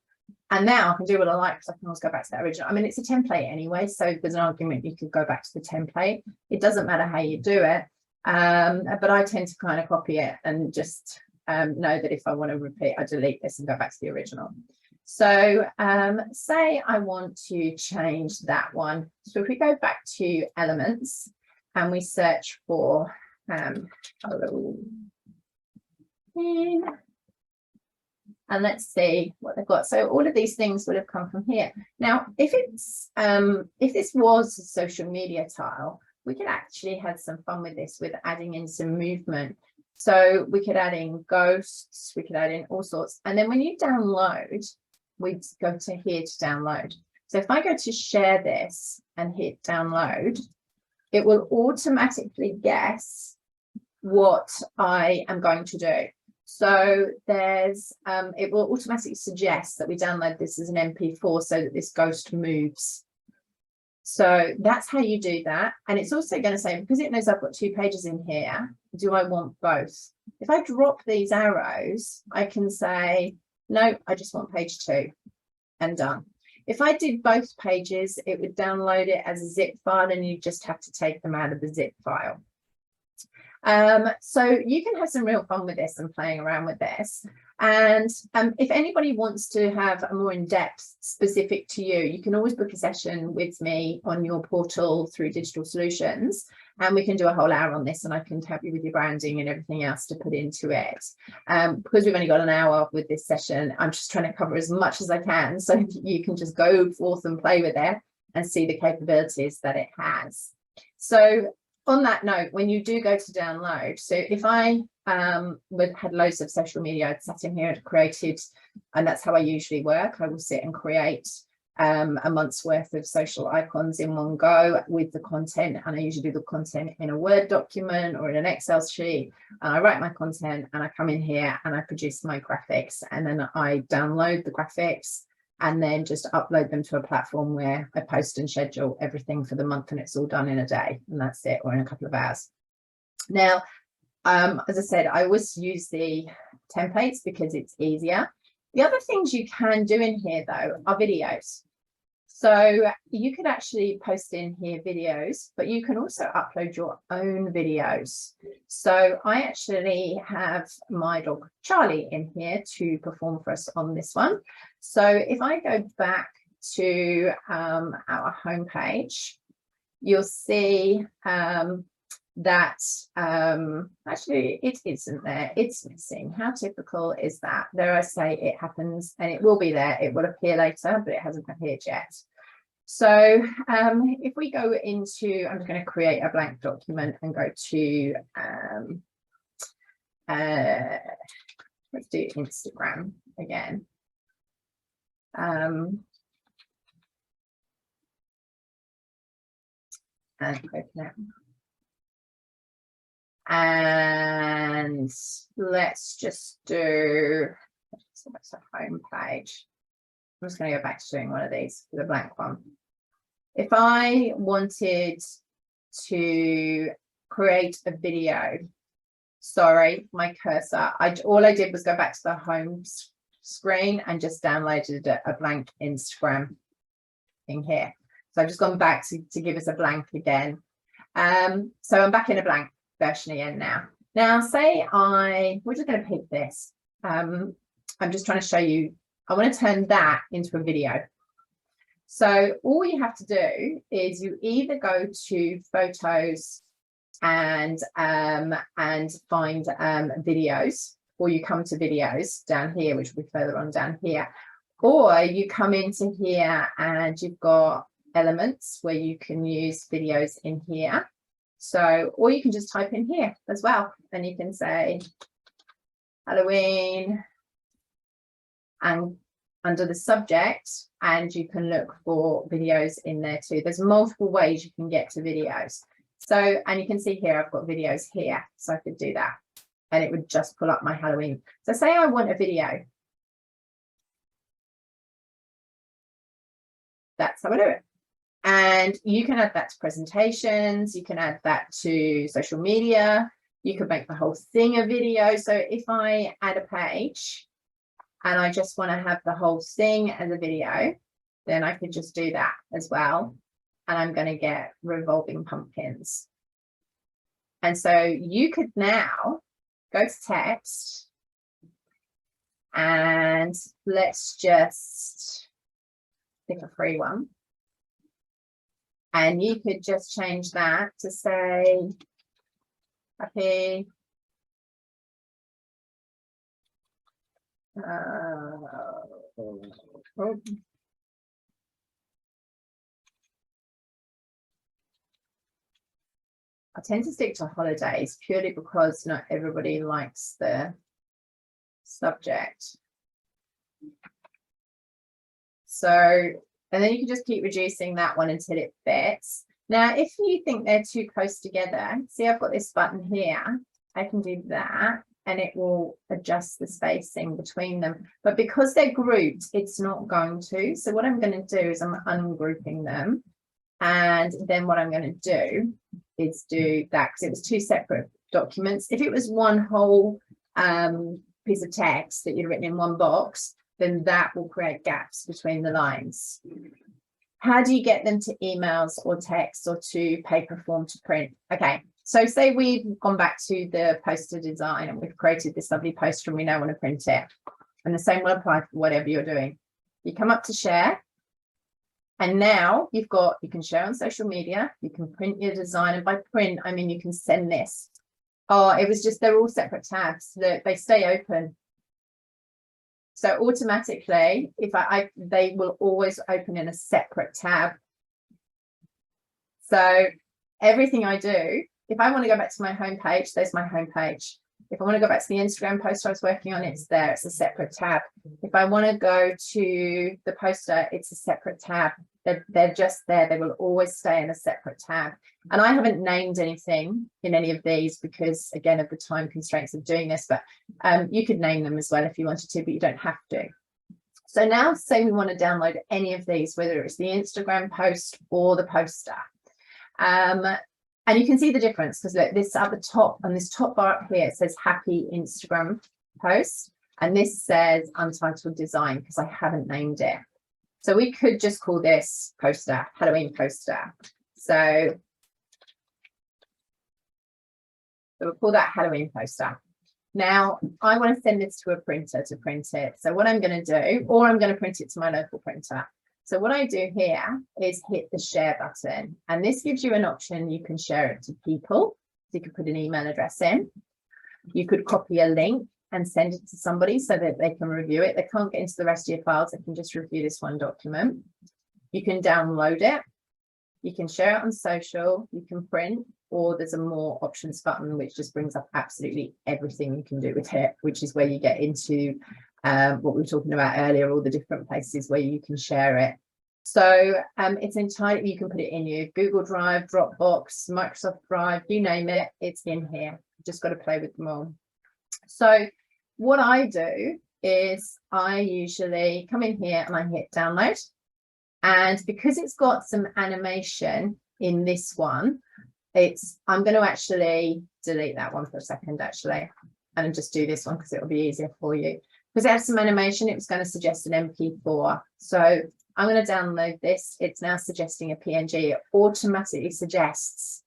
And now I can do what I like because I can always go back to that original. I mean, it's a template anyway, so there's an argument you could go back to the template. It doesn't matter how you do it, but I tend to kind of copy it and just know that if I want to repeat, I delete this and go back to the original. So say I want to change that one. So if we go back to elements and we search for Halloween. And let's see what they've got. So all of these things would have come from here. Now, if this was a social media tile, we could actually have some fun with this, with adding in some movement. So we could add in ghosts, we could add in all sorts. And then when you download, we go to here to download. So if I go to share this and hit download, it will automatically guess what I am going to do. So there's, it will automatically suggest that we download this as an MP4 so that this ghost moves. So that's how you do that. And it's also going to say, because it knows I've got 2 pages in here, do I want both? If I drop these arrows, I can say, no, I just want page 2 and done. If I did both pages, it would download it as a zip file and you just have to take them out of the zip file. So you can have some real fun with this and playing around with this. And if anybody wants to have a more in-depth specific to you, you can always book a session with me on your portal through Digital Solutions, and we can do a whole hour on this and I can help you with your branding and everything else to put into it. Because we've only got an hour with this session, I'm just trying to cover as much as I can so you can just go forth and play with it and see the capabilities that it has. So on that note, when you do go to download, so if I had loads of social media, I'd sat in here and created, and that's how I usually work. I will sit and create a month's worth of social icons in one go with the content. And I usually do the content in a Word document or in an Excel sheet. And I write my content and I come in here and I produce my graphics, and then I download the graphics and then just upload them to a platform where I post and schedule everything for the month, and it's all done in a day, and that's it, or in a couple of hours. Now, as I said, I always use the templates because it's easier. The other things you can do in here, though, are videos. So you could actually post in here videos, but you can also upload your own videos. So I actually have my dog Charlie in here to perform for us on this one. So if I go back to our homepage you'll see that actually it isn't there, it's missing. How typical is that? There I say it happens, and it will be there, it will appear later, but it hasn't appeared yet. So if we go into, I'm just going to create a blank document and go to let's do Instagram again. And open it. And let's just do, so that's a home page. I'm just going to go back to doing one of these with a blank one. If I wanted to create a video, sorry, my cursor, all I did was go back to the home screen and just downloaded a blank Instagram thing here. So I've just gone back to give us a blank again. So I'm back in a blank version again now. Now, say we're just going to pick this. I'm just trying to show you, I want to turn that into a video. So all you have to do is you either go to photos and find videos, or you come to videos down here, which will be further on down here, or you come into here and you've got elements where you can use videos in here. So, or you can just type in here as well, and you can say Halloween and under the subject, and you can look for videos in there too. There's multiple ways you can get to videos. So, and you can see here, I've got videos here, so I could do that and it would just pull up my Halloween. So say I want a video. That's how I do it. And you can add that to presentations, you can add that to social media, you could make the whole thing a video. So if I add a page and I just want to have the whole thing as a video, then I could just do that as well. And I'm going to get revolving pumpkins. And so you could now go to text and let's just pick a free one. And you could just change that to say, happy I tend to stick to holidays purely because not everybody likes the subject. So, and then you can just keep reducing that one until it fits. Now, if you think they're too close together, see, I've got this button here. I can do that and it will adjust the spacing between them. But because they're grouped, it's not going to. So what I'm going to do is I'm ungrouping them. And then what I'm going to do is do that, because it was two separate documents. If it was one whole piece of text that you'd written in one box, then that will create gaps between the lines. How do you get them to emails or text or to paper form to print? Okay, so say we've gone back to the poster design and we've created this lovely poster and we now want to print it. And the same will apply for whatever you're doing. You come up to share. And now you can share on social media, you can print your design, and by print, I mean, you can send this. Oh, it was just, they're all separate tabs, they stay open. So automatically, if they will always open in a separate tab. So everything I do, if I want to go back to my home page, there's my home page. If I want to go back to the Instagram poster I was working on, it's there, it's a separate tab. If I want to go to the poster, it's a separate tab. They're just there, they will always stay in a separate tab. And I haven't named anything in any of these because, again, of the time constraints of doing this, but you could name them as well if you wanted to, but you don't have to. So now say we want to download any of these, whether it's the Instagram post or the poster. And you can see the difference because look, this at the top, on this top bar up here, it says happy Instagram post. And this says untitled design because I haven't named it. So we could just call this poster, Halloween poster. So we'll call that Halloween poster. Now I want to send this to a printer to print it. So what I'm going to do, or I'm going to print it to my local printer. So what I do here is hit the share button, and this gives you an option. You can share it to people. So you could put an email address in. You could copy a link and send it to somebody so that they can review it. They can't get into the rest of your files. They can just review this one document. You can download it. You can share it on social. You can print, or there's a more options button, which just brings up absolutely everything you can do with it, which is where you get into what we were talking about earlier, all the different places where you can share it. So it's entirely, you can put it in your Google Drive, Dropbox, Microsoft Drive, you name it, it's in here. Just got to play with them all. So what I do is I usually come in here and I hit download. And because it's got some animation in this one, I'm going to actually delete that one for a second, actually, and just do this one because it will be easier for you. Because it has some animation, it was going to suggest an MP4. So I'm going to download this. It's now suggesting a PNG. It automatically suggests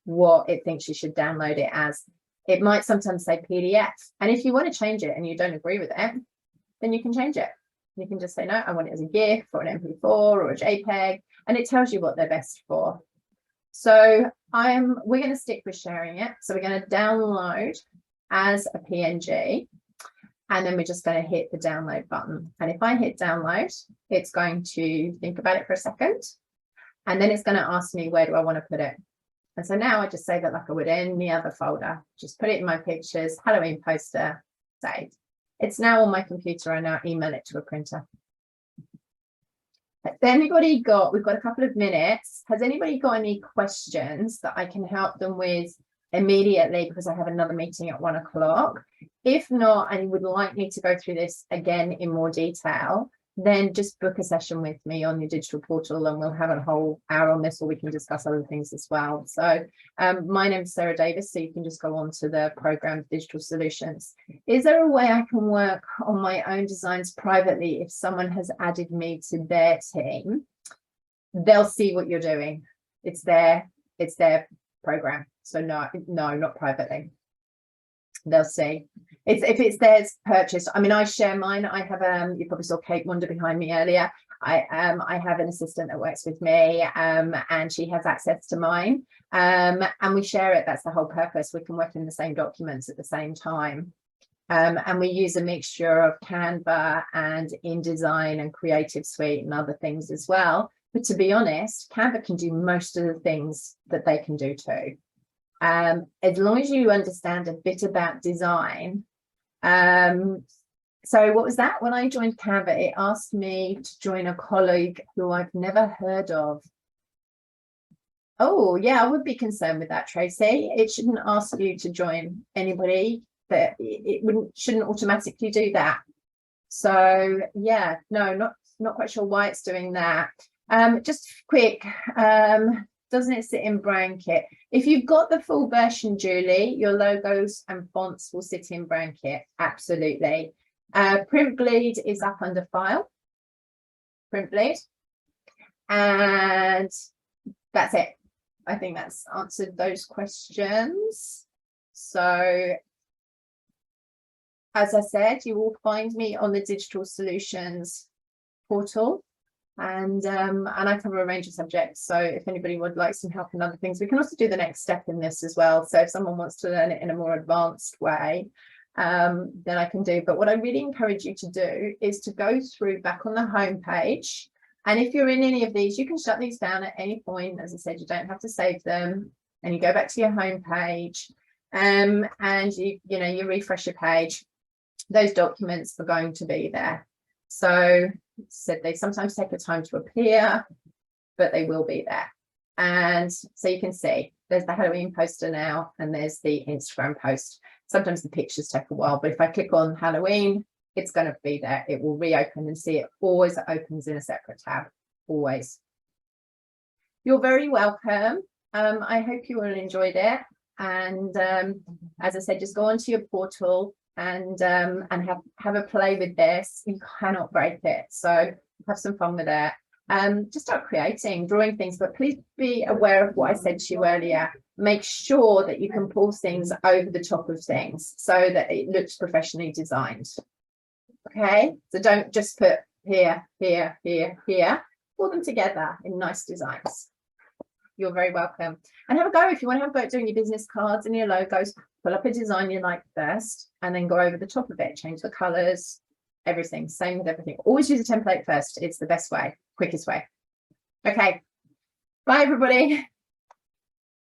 what it thinks you should download it as. It might sometimes say PDF. And if you want to change it and you don't agree with it, then you can change it. You can just say, no, I want it as a GIF or an MP4 or a JPEG, and it tells you what they're best for. So we're going to stick with sharing it. So we're going to download as a PNG, and then we're just going to hit the download button. And if I hit download, it's going to think about it for a second, and then it's going to ask me, where do I want to put it? And so now I just save it like I would any other folder. Just put it in my pictures, Halloween poster, save. It's now on my computer. I now email it to a printer. Has anybody got, we've got a couple of minutes. Has anybody got any questions that I can help them with immediately, because I have another meeting at 1 o'clock? If not, and you would like me to go through this again in more detail, then just book a session with me on your digital portal and we'll have a whole hour on this, or we can discuss other things as well. So my name's Sarah Davis, so you can just go on to the program Digital Solutions. Is there a way I can work on my own designs privately? If someone has added me to their team, they'll see what you're doing. It's their program. So no, not privately. They'll see. If it's theirs purchased. I mean, I share mine. I have you probably saw Kate wander behind me earlier. I have an assistant that works with me, and she has access to mine, and we share it. That's the whole purpose. We can work in the same documents at the same time, and we use a mixture of Canva and InDesign and Creative Suite and other things as well. But to be honest, Canva can do most of the things that they can do too. As long as you understand a bit about design. So what was that? When I joined Canva, it asked me to join a colleague who I've never heard of. Oh, yeah, I would be concerned with that, Tracy. It shouldn't ask you to join anybody, but it shouldn't automatically do that. So yeah, no, not quite sure why it's doing that. Just quick, doesn't it sit in Blanket? If you've got the full version, Julie, your logos and fonts will sit in Blanket. Absolutely. Print bleed is up under file. Print bleed. And that's it. I think that's answered those questions. So as I said, you will find me on the Digital Solutions portal. And I cover a range of subjects, so if anybody would like some help in other things, we can also do the next step in this as well. So if someone wants to learn it in a more advanced way, then I can do. But what I really encourage you to do is to go through back on the home page, and if you're in any of these, you can shut these down at any point. As I said, you don't have to save them, and you go back to your home page, and you refresh your page. Those documents are going to be there. So said they sometimes take a time to appear, but they will be there. And so you can see there's the Halloween poster now, and there's the Instagram post. Sometimes the pictures take a while, but if I click on Halloween, it's going to be there. It will reopen, and see, it always opens in a separate tab, always. You're very welcome. I hope you all enjoyed it. And as I said, just go onto your portal and have a play with this. You cannot break it, so have some fun with it. Just start creating, drawing things, but please be aware of what I said to you earlier. Make sure that you can pull things over the top of things so that it looks professionally designed. Okay, so don't just put here, here, here, here. pull them together in nice designs. You're very welcome. And have a go if you want to have a go at doing your business cards and your logos. Pull up a design you like first and then go over the top of it, change the colors, everything. Same with everything. Always use a template first. It's the best way, quickest way. Okay. Bye, everybody.